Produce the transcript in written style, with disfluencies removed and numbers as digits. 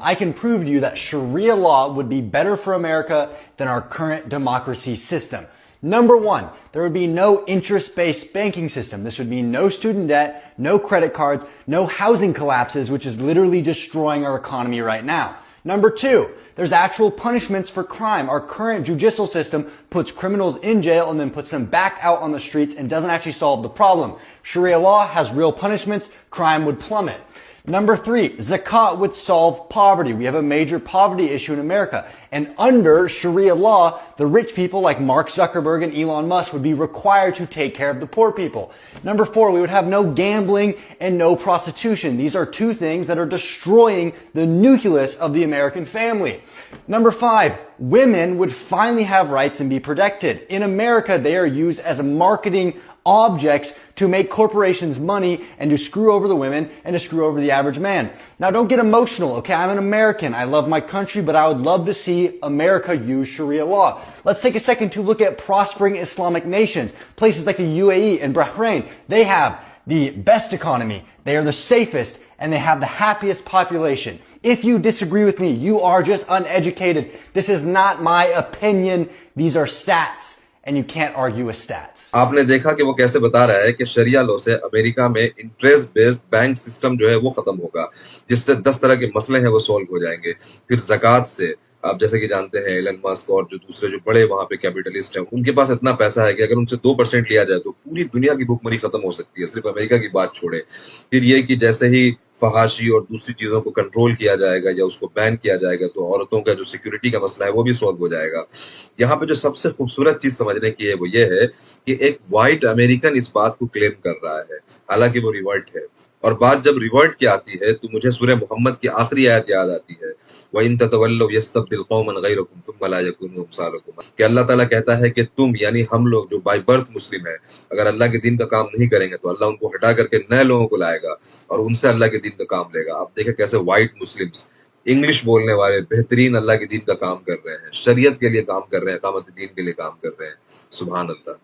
I can prove to you that Sharia law would be better for America than our current democracy system. Number one, there would be no interest-based banking system. This would mean no student debt, no credit cards, no housing collapses, which is literally destroying our economy right now. Number two, there's actual punishments for crime. Our current judicial system puts criminals in jail and then puts them back out on the streets and doesn't actually solve the problem. Sharia law has real punishments. Crime would plummet. Number three, zakat would solve poverty. We have a major poverty issue in America. And under Sharia law, the rich people like Mark Zuckerberg and Elon Musk would be required to take care of the poor people. Number four, we would have no gambling and no prostitution. These are two things that are destroying the nucleus of the American family. Number five, women would finally have rights and be protected. In America, they are used as marketing objects to make corporations money and to screw over the women and to screw over the average man. Now don't get emotional, okay? I'm an American. I love my country, but I would love to see America use Sharia law. Let's take a second to look at prospering Islamic nations. Places like the UAE and Bahrain, they have the best economy. They are the safest and they have the happiest population. If you disagree with me, you are just uneducated. This is not my opinion. These are stats. And you can't argue with stats. आपने देखा कि वो कैसे बता रहा है कि शरिया law से अमेरिका में इंटरेस्ट बेस्ड बैंक सिस्टम जो है वो खत्म होगा, जिससे 10 तरह के मसले हैं वो सॉल्व हो जाएंगे। फिर ज़कात से आप जैसे कि जानते हैं एलन मस्क और जो दूसरे जो बड़े वहां पे कैपिटलिस्ट हैं, उनके पास इतना पैसा है कि अगर उनसे 2% लिया जाए तो पूरी दुनिया की भूखमरी खत्म हो सकती है, सिर्फ अमेरिका की बात छोड़े। फिर ये कि जैसे ही फहाशी और दूसरी चीजों को कंट्रोल किया जाएगा या उसको बैन किया जाएगा तो औरतों का जो सिक्योरिटी का मसला है वो भी सॉल्व हो जाएगा। यहाँ पे जो सबसे खूबसूरत चीज समझने की है वो ये है कि एक व्हाइट अमेरिकन इस बात को क्लेम कर रहा है, हालांकि वो रिवर्ट है। और बात जब रिवर्ट की आती है तो मुझे सूरह मोहम्मद की आखिरी आयत याद आती है, वइन ततवल्लौ यस्तब्दिल कौमन गैरकुम सुम्मा ला यकूनु अम्सालकुम, कि अल्लाह ताला कहता है कि तुम यानी हम लोग जो बाय बर्थ मुस्लिम है, अगर अल्लाह के दीन का काम नहीं करेंगे तो अल्लाह उनको हटा करके नए लोगों को लाएगा और उनसे अल्लाह के दीन का काम लेगा। आप देखें कैसे व्हाइट मुस्लिम्स, इंग्लिश बोलने वाले बेहतरीन अल्लाह के दीन का काम कर रहे हैं, शरीयत के लिए काम कर रहे हैं, इकामत दीन के लिए काम कर रहे हैं। सुभान अल्लाह।